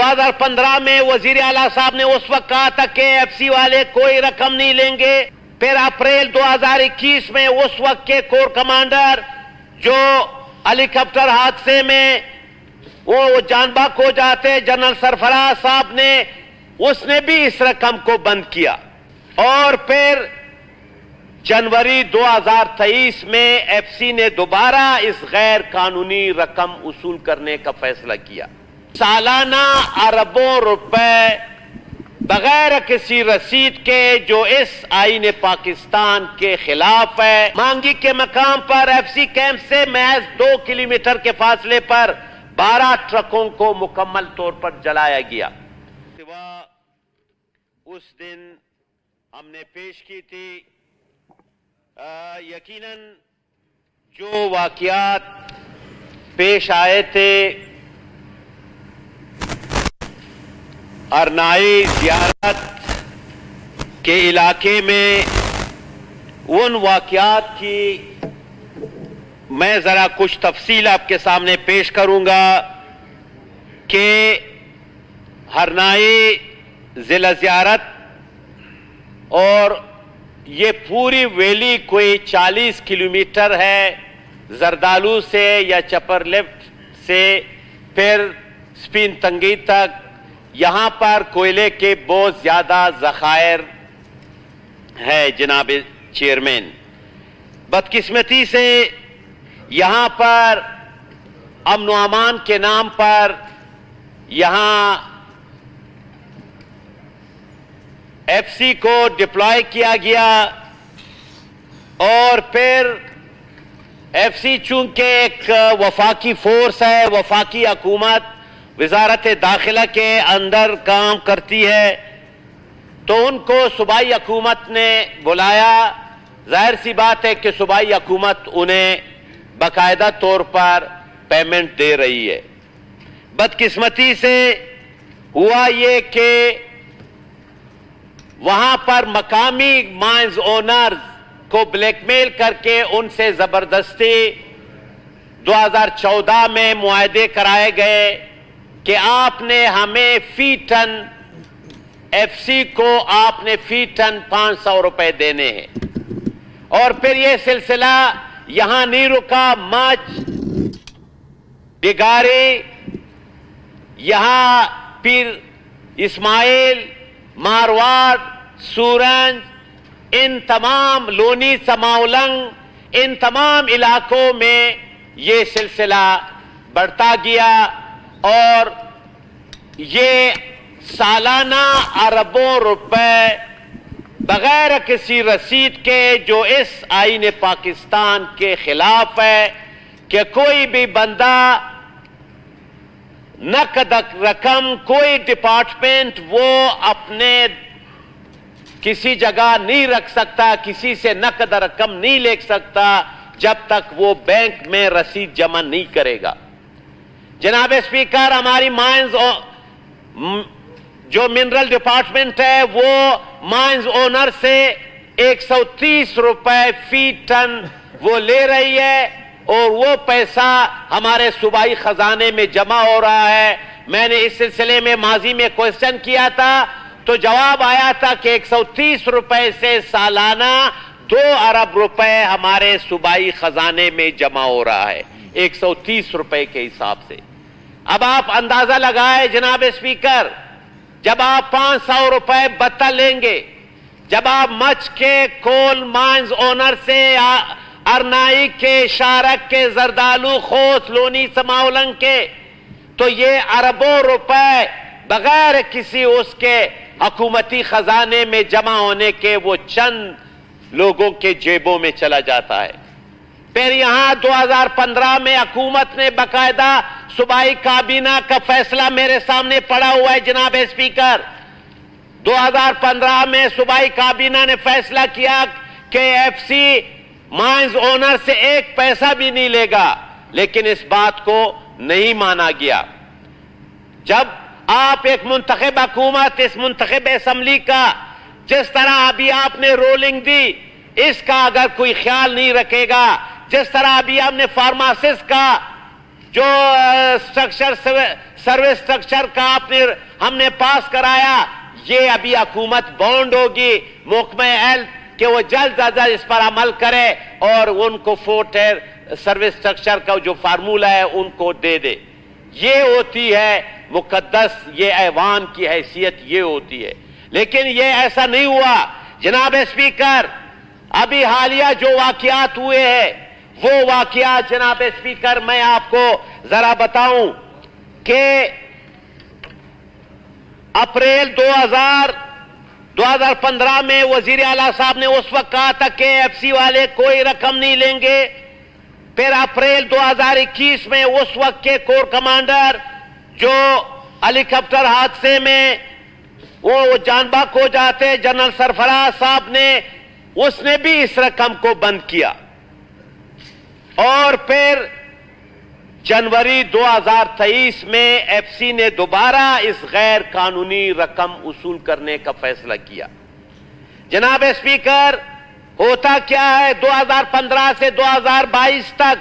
2015 میں وزیر اعلیٰ صاحب نے اس وقت کہا تھا کہ ایف سی والے کوئی رقم نہیں لیں گے. پھر اپریل 2021 میں اس وقت کے کور کمانڈر جو ہیلی کاپٹر حادثے میں وہ جان باک ہو جاتے جنرل سرفراز صاحب نے اس نے بھی اس رقم کو بند کیا. اور پھر جنوری 2023 میں ایف سی نے دوبارہ اس غیر قانونی رقم وصول کرنے کا فیصلہ کیا. سالانہ اربوں روپے بغیر کسی رسید کے جو اس آئین پاکستان کے خلاف ہے. مانگی کے مقام پر ایف سی کیمپ سے محض 2 کلومیٹر کے فاصلے پر 12 ٹرکوں کو مکمل طور پر جلایا گیا. اس دن ہم نے پیش کی تھی یقیناً جو واقعات پیش آئے تھے ارنائی زیارت کے علاقے میں، ان واقعات کی میں ذرا کچھ تفصیل آپ کے سامنے پیش کروں گا کہ ہرنائی ضلع زیارت اور یہ پوری ویلی کوئی 40 کلومیٹر ہے زردالو سے یا چپر لفٹ سے پھر سپین تنگی تک. یہاں پر کوئلے کے بہت زیادہ ذخائر ہے جناب چیئرمین. بدقسمتی سے یہاں پر امن و امان کے نام پر یہاں ایف سی کو ڈپلوائے کیا گیا اور پھر ایف سی چونکہ ایک وفاقی فورس ہے، وفاقی حکومت وزارت داخلہ کے اندر کام کرتی ہے، تو ان کو صوبائی حکومت نے بلایا. ظاہر سی بات ہے کہ صوبائی حکومت انہیں باقاعدہ طور پر پیمنٹ دے رہی ہے. بدقسمتی سے ہوا یہ کہ وہاں پر مقامی مائنز اونرز کو بلیک میل کر کے ان سے زبردستی 2014 میں معاہدے کرائے گئے کہ آپ نے ہمیں فی ٹن ایف سی کو آپ نے فی ٹن 500 روپے دینے ہیں. اور پھر یہ سلسلہ یہاں نہیں رکا. مچ بگاری یہاں پیر اسماعیل مارواڑ سورنج ان تمام لونی سماولنگ ان تمام علاقوں میں یہ سلسلہ بڑھتا گیا اور یہ سالانہ اربوں روپے بغیر کسی رسید کے جو اس آئین پاکستان کے خلاف ہے کہ کوئی بھی بندہ نقد رقم کوئی ڈپارٹمنٹ وہ اپنے کسی جگہ نہیں رکھ سکتا، کسی سے نقد رقم نہیں لے سکتا جب تک وہ بینک میں رسید جمع نہیں کرے گا. جناب اسپیکر، ہماری مائنز جو منرل ڈپارٹمنٹ ہے وہ مائنز اونر سے 130 روپے فی ٹن وہ لے رہی ہے اور وہ پیسہ ہمارے صوبائی خزانے میں جمع ہو رہا ہے. میں نے اس سلسلے میں ماضی میں کوئسچن کیا تھا تو جواب آیا تھا کہ 130 روپے سے سالانہ 2 ارب روپے ہمارے صوبائی خزانے میں جمع ہو رہا ہے 130 روپے کے حساب سے. اب آپ اندازہ لگائے جناب اسپیکر، جب آپ 500 روپے بتہ لیں گے، جب آپ مچ کے کول مائنز اونر سے ارنائی کے شارک کے زردالو خوست لونی سماولنگ کے، تو یہ اربوں روپے بغیر کسی اس کے حکومتی خزانے میں جمع ہونے کے وہ چند لوگوں کے جیبوں میں چلا جاتا ہے. پھر یہاں 2015 میں حکومت نے باقاعدہ صوبائی کابینہ کا فیصلہ میرے سامنے پڑا ہوا ہے جناب اسپیکر. 2015 میں صوبائی کابینہ نے فیصلہ کیا کہ ایف سی مائنز اونر سے 1 پیسہ بھی نہیں لے گا، لیکن اس بات کو نہیں مانا گیا. جب آپ ایک منتخب حکومت اس منتخب اسمبلی کا جس طرح ابھی آپ نے رولنگ دی اس کا اگر کوئی خیال نہیں رکھے گا، جس طرح ابھی آپ نے فارماسسٹ کا جو سروس اسٹرکچر کا ہم نے پاس کرایا، یہ ابھی حکومت بانڈ ہوگی محکمہ ہیلتھ کہ وہ جلد از جلد اس پر عمل کرے اور ان کو 4 ٹائر سروس اسٹرکچر کا جو فارمولہ ہے ان کو دے دے. یہ ہوتی ہے مقدس، یہ ایوان کی حیثیت یہ ہوتی ہے. لیکن یہ ایسا نہیں ہوا جناب اسپیکر. ابھی حالیہ جو واقعات ہوئے ہیں وہ واقعات جناب اسپیکر میں آپ کو ذرا بتاؤں کہ اپریل 2015 میں وزیر اعلیٰ صاحب نے اس وقت کہا تھا کہ ایف سی والے کوئی رقم نہیں لیں گے. پھر اپریل 2021 میں اس وقت کے کور کمانڈر جو ہیلی کاپٹر حادثے میں وہ جان بحق ہو جاتے جنرل سرفراز صاحب نے، اس نے بھی اس رقم کو بند کیا. اور پھر جنوری 2023 میں ایف سی نے دوبارہ اس غیر قانونی رقم وصول کرنے کا فیصلہ کیا. جناب اسپیکر، ہوتا کیا ہے 2015 سے 2022 تک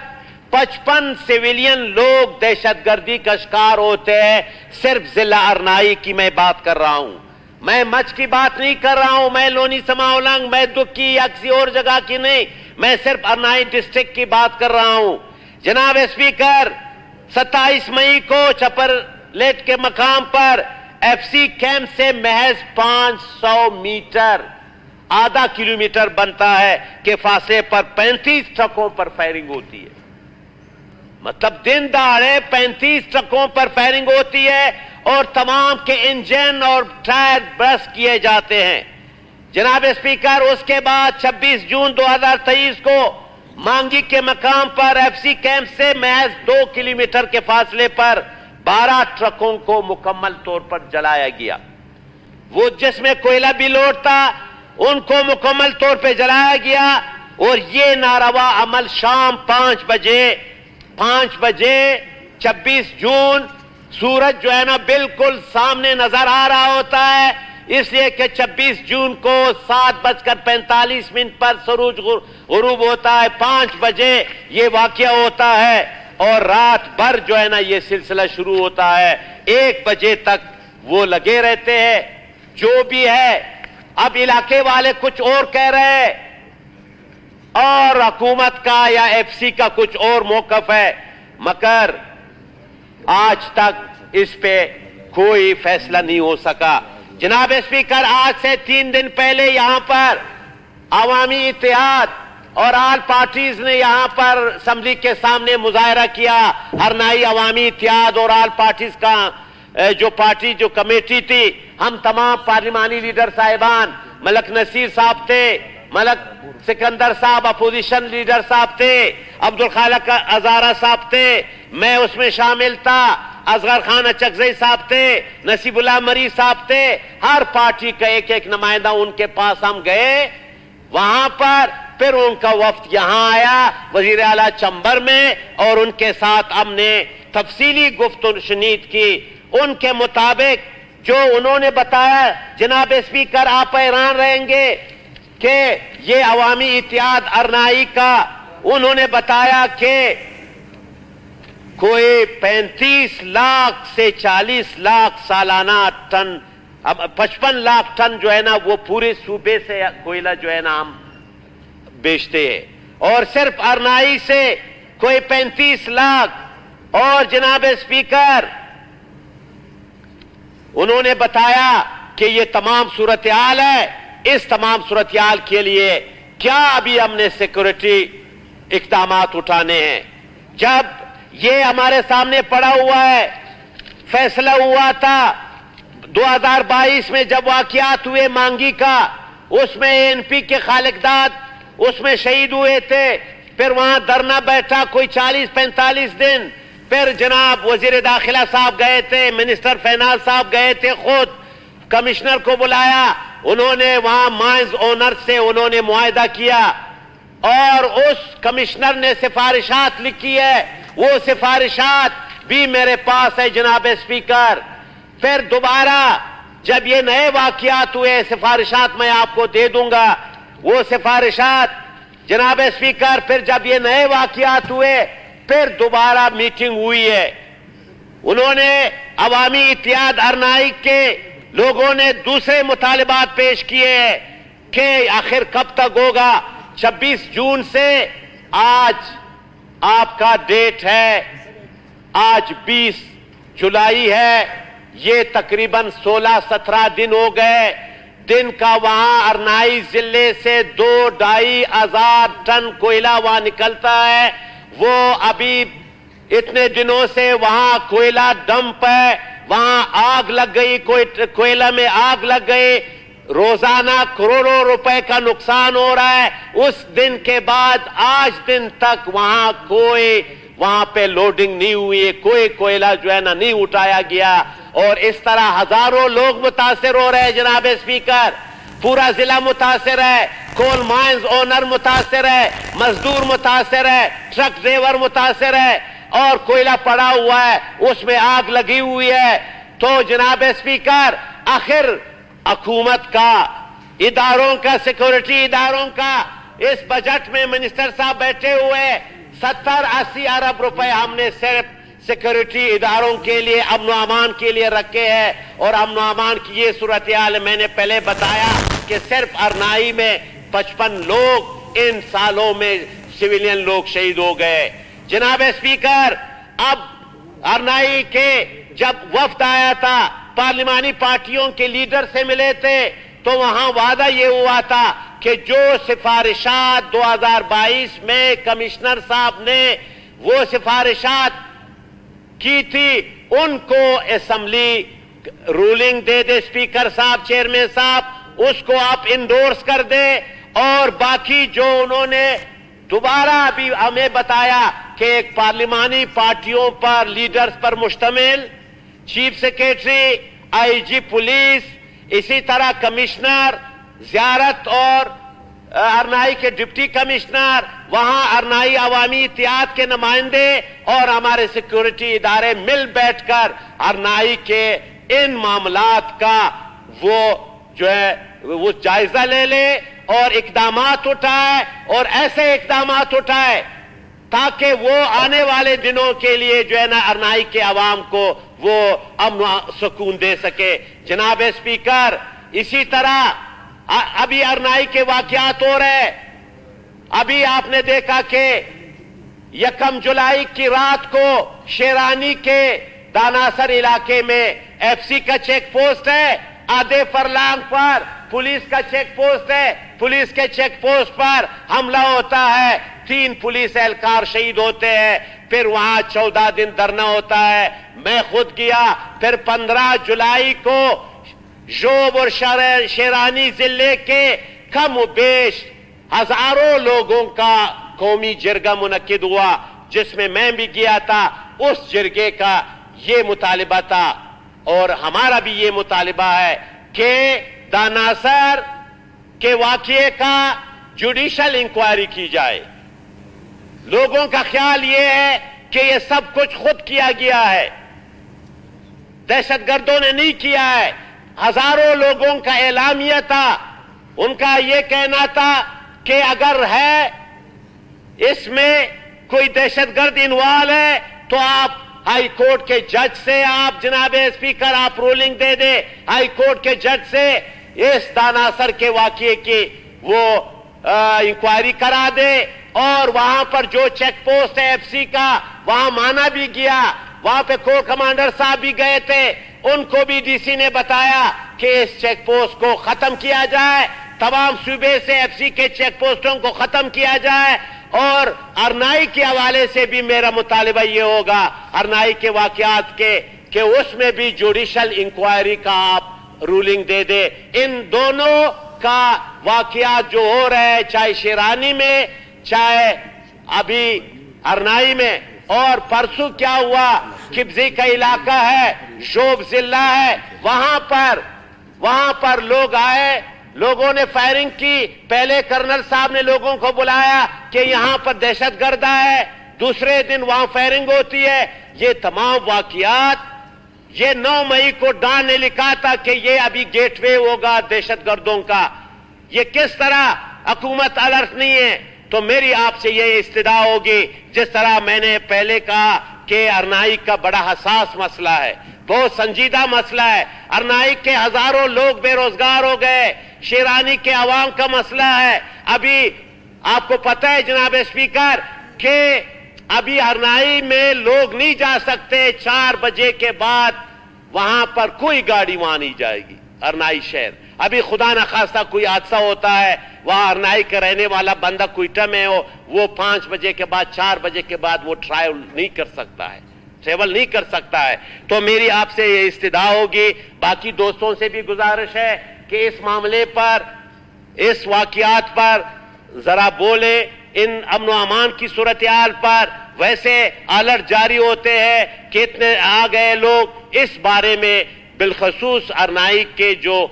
55 سویلین لوگ دہشت گردی کا شکار ہوتے ہیں. صرف ضلع ارنائی کی میں بات کر رہا ہوں، میں مچھ کی بات نہیں کر رہا ہوں، میں لونی سماولنگ، میں دکی یا کسی اور جگہ کی نہیں، میں صرف ارنائی ڈسٹرکٹ کی بات کر رہا ہوں. جناب اسپیکر، 27 مئی کو چپر لیٹ کے مقام پر ایف سی کیمپ سے محض 500 میٹر، آدھا کلومیٹر بنتا ہے کہ فاصلے پر 35 ٹرکوں پر فائرنگ ہوتی ہے. مطلب دن دہاڑے 35 ٹرکوں پر فائرنگ ہوتی ہے اور تمام کے انجن اور ٹائر برسٹ کیے جاتے ہیں. جناب اسپیکر، اس کے بعد 26 جون 2023 کو مانگی کے مقام پر ایف سی کیمپ سے محض 2 کلومیٹر کے فاصلے پر 12 ٹرکوں کو مکمل طور پر جلایا گیا. وہ جس میں کوئلہ بھی لوڈ تھا ان کو مکمل طور پہ جلایا گیا. اور یہ ناروا عمل شام 5 بجے 26 جون سورج جو ہے نا بالکل سامنے نظر آ رہا ہوتا ہے، اس لیے کہ 26 جون کو 7:45 پر سورج غروب ہوتا ہے. 5 بجے یہ واقعہ ہوتا ہے اور رات بھر جو ہے نا یہ سلسلہ شروع ہوتا ہے. 1 بجے تک وہ لگے رہتے ہیں. جو بھی ہے، اب علاقے والے کچھ اور کہہ رہے ہیں اور حکومت کا یا ایف سی کا کچھ اور موقف ہے، مگر آج تک اس پہ کوئی فیصلہ نہیں ہو سکا. جناب اسپیکر، آج سے 3 دن پہلے یہاں پر عوامی اتحاد اور آل پارٹیز نے یہاں پر اسمبلی کے سامنے مظاہرہ کیا. ارنائی عوامی اتحاد اور آل پارٹیز کا جو کمیٹی تھی، ہم تمام پارلیمانی لیڈر صاحبان، ملک نصیر صاحب تھے، ملک سکندر صاحب اپوزیشن لیڈر صاحب تھے، عبدالخالق ہزارہ صاحب تھے، میں اس میں شامل تھا، اصغر خان اچکزئی صاحب تھے، نصیب اللہ مری صاحب تھے. ہر پارٹی کا ایک نمائندہ ان کے پاس ہم گئے وہاں پر. پھر ان کا وفد یہاں آیا وزیر اعلیٰ چمبر میں اور ان کے ساتھ ہم نے تفصیلی گفت و شنید کی. ان کے مطابق جو انہوں نے بتایا، جناب اسپیکر آپ حیران رہیں گے کہ یہ عوامی اتحاد ارنائی کا انہوں نے بتایا کہ کوئی 35 لاکھ سے 40 لاکھ سالانہ ٹن، اب 55 لاکھ ٹن جو ہے نا وہ پورے صوبے سے کوئلہ جو ہے نا ہم بیچتے ہیں اور صرف ارنائی سے کوئی 35 لاکھ. اور جناب اسپیکر، انہوں نے بتایا کہ یہ تمام صورتحال ہے. اس تمام صورتحال کے لیے کیا ابھی ہم نے سیکورٹی اقدامات اٹھانے ہیں؟ جب یہ ہمارے سامنے پڑا ہوا ہے، فیصلہ ہوا تھا 2022 میں جب واقعات ہوئے مانگی کا، اس میں این پی کے خالق داد اس میں شہید ہوئے تھے. پھر وہاں دھرنا بیٹھا کوئی 40-45 دن. پھر جناب وزیر داخلہ صاحب گئے تھے، منسٹر فینانس صاحب گئے تھے، خود کمشنر کو بلایا. انہوں نے وہاں مائنز اونر سے انہوں نے معاہدہ کیا اور اس کمشنر نے سفارشات لکھی ہے. وہ سفارشات بھی میرے پاس ہے جناب اسپیکر. پھر دوبارہ جب یہ نئے واقعات ہوئے سفارشات میں آپ کو دے دوں گا. وہ سفارشات جناب اسپیکر پھر جب یہ نئے واقعات ہوئے پھر دوبارہ میٹنگ ہوئی ہے. انہوں نے عوامی اتحاد ارنائی کے لوگوں نے دوسرے مطالبات پیش کیے ہیں کہ آخر کب تک ہوگا. 26 جون سے آج آپ کا ڈیٹ ہے, آج 20 جولائی ہے, یہ تقریباً 16-17 دن ہو گئے. دن کا وہاں ارنائی ضلع سے 2-2.5 ہزار ٹن کوئلہ وہاں نکلتا ہے. وہ ابھی اتنے دنوں سے وہاں کوئلہ ڈمپ ہے, وہاں آگ لگ گئی, کوئلہ میں آگ لگ گئی, روزانہ کروڑوں روپے کا نقصان ہو رہا ہے. اس دن کے بعد آج دن تک وہاں پہ لوڈنگ نہیں ہوئی, کوئی کوئلہ جو ہے نا نہیں اٹھایا گیا, اور اس طرح ہزاروں لوگ متاثر ہو رہے ہیں. جناب اسپیکر, پورا ضلع متاثر ہے, کول مائنز اونر متاثر ہے, مزدور متاثر ہے, ٹرک ڈرائیور متاثر ہے, اور کوئلہ پڑا ہوا ہے, اس میں آگ لگی ہوئی ہے. تو جناب اسپیکر, آخر حکومت کا, اداروں کا, سیکورٹی اداروں کا, اس بجٹ میں منسٹر صاحب بیٹھے ہوئے 70-80 ارب روپے ہم نے صرف سیکورٹی اداروں کے لیے, امن و امان کے لیے رکھے ہیں. اور امن و امان کی یہ صورتحال میں نے پہلے بتایا کہ صرف ارنائی میں 55 لوگ ان سالوں میں سویلین لوگ شہید ہو گئے. جناب اسپیکر, اب ارنائی کے جب وفد آیا تھا, پارلیمانی پارٹیوں کے لیڈر سے ملے تھے, تو وہاں وعدہ یہ ہوا تھا کہ جو سفارشات 2022 میں کمشنر صاحب نے وہ سفارشات کی تھی ان کو اسمبلی رولنگ دے دے. اسپیکر صاحب, چیئرمین صاحب, اس کو آپ انڈورس کر دے. اور باقی جو انہوں نے دوبارہ ابھی ہمیں بتایا کہ ایک پارلیمانی پارٹیوں پر, لیڈرز پر مشتمل چیف سیکریٹری, آئی جی پولیس, اسی طرح کمشنر زیارت اور ارنائی کے ڈپٹی کمشنر, وہاں ارنائی عوامی اتحاد کے نمائندے اور ہمارے سیکورٹی ادارے مل بیٹھ کر ارنائی کے ان معاملات کا وہ جو ہے وہ جائزہ لے لے اور اقدامات اٹھائے, اور ایسے اقدامات اٹھائے تاکہ وہ آنے والے دنوں کے لیے جو ہے نا ارنائی کے عوام کو وہ امن و سکون دے سکے. جناب اسپیکر, اسی طرح ابھی ارنائی کے واقعات ہو رہے. ابھی آپ نے دیکھا کہ 1 جولائی کی رات کو شیرانی کے داناسر علاقے میں ایف سی کا چیک پوسٹ ہے, آدھے فرلانگ پر پولیس کا چیک پوسٹ ہے, پولیس کے چیک پوسٹ پر حملہ ہوتا ہے, 3 پولیس اہلکار شہید ہوتے ہیں. پھر وہاں 14 دن دھرنا ہوتا ہے. میں خود گیا. پھر 15 جولائی کو جوب اور شیرانی ضلع کے کم و بیش ہزاروں لوگوں کا قومی جرگہ منعقد ہوا, جس میں بھی گیا تھا. اس جرگے کا یہ مطالبہ تھا, اور ہمارا بھی یہ مطالبہ ہے کہ داناسر کے واقعے کا جوڈیشل انکوائری کی جائے. لوگوں کا خیال یہ ہے کہ یہ سب کچھ خود کیا گیا ہے, دہشت گردوں نے نہیں کیا ہے. ہزاروں لوگوں کا اعلامیہ تھا, ان کا یہ کہنا تھا کہ اگر ہے اس میں کوئی دہشت گرد انوالو ہے تو آپ ہائی کورٹ کے جج سے, آپ جناب اسپیکر آپ رولنگ دے دے, ہائی کورٹ کے جج سے اس داناسر کے واقعے کی وہ انکوائری کرا دے. اور وہاں پر جو چیک پوسٹ ہے ایف سی کا, وہاں مانا بھی گیا, وہاں پہ کور کمانڈر صاحب بھی گئے تھے, ان کو بھی ڈی سی نے بتایا کہ اس چیک پوسٹ کو ختم کیا جائے, تمام صوبے سے ایف سی کے چیک پوسٹوں کو ختم کیا جائے. اور ارنائی کے حوالے سے بھی میرا مطالبہ یہ ہوگا, ارنائی کے واقعات کے, کہ اس میں بھی جوڈیشل انکوائری کا آپ رولنگ دے دے. ان دونوں کا واقعات جو ہو رہے ہیں, چاہے شیرانی میں چاہے ابھی ارنائی میں, اور پرسوں کیا ہوا کبزی کا علاقہ ہے, شوب ضلع ہے, وہاں پر لوگ آئے, لوگوں نے فائرنگ کی. پہلے کرنل صاحب نے لوگوں کو بلایا کہ یہاں پر دہشت گرد ہے, دوسرے دن وہاں فائرنگ ہوتی ہے. یہ تمام واقعات, یہ 9 مئی کو ڈان نے لکھا تھا کہ یہ ابھی گیٹ وے ہوگا دہشت گردوں کا. یہ کس طرح حکومت الرٹ نہیں ہے؟ تو میری آپ سے یہ استدعا ہوگی، جس طرح میں نے پہلے کہا کہ ارنائی کا بڑا حساس مسئلہ ہے، بہت سنجیدہ مسئلہ ہے، ارنائی کے ہزاروں لوگ بے روزگار ہو گئے، شیرانی کے عوام کا مسئلہ ہے۔ ابھی آپ کو پتہ ہے جناب اسپیکر کہ ابھی ارنائی میں لوگ نہیں جا سکتے، 4 بجے کے بعد وہاں پر کوئی گاڑی وہاں نہیں جائے گی ارنائی شہر۔ ابھی خدا نخواستہ کوئی حادثہ ہوتا ہے، وہاں ارنائی کا رہنے والا بندہ کوئٹہ میں ہو، وہ 5 بجے کے بعد 4 بجے کے بعد وہ ٹریول نہیں کر سکتا ہے۔ تو میری آپ سے یہ استدعا ہوگی، باقی دوستوں سے بھی گزارش ہے کہ اس معاملے پر، اس واقعات پر ذرا بولیں، ان امن و امان کی صورتحال پر۔ ویسے الرٹ جاری ہوتے ہیں کہ اتنے آ گئے لوگ، اس بارے میں بالخصوص ارنائی کے جو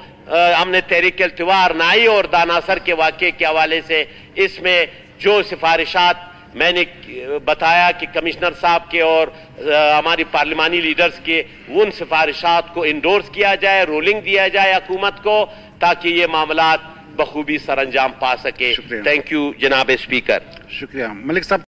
ہم نے تحریک التوا ارنائی اور داناسر کے واقعے کے حوالے سے اس میں جو سفارشات میں نے بتایا کہ کمشنر صاحب کے اور ہماری پارلیمانی لیڈرز کے، ان سفارشات کو انڈورس کیا جائے، رولنگ دیا جائے حکومت کو، تاکہ یہ معاملات بخوبی سر انجام پا سکے۔ تھینک یو جناب اسپیکر۔ شکریہ ملک صاحب۔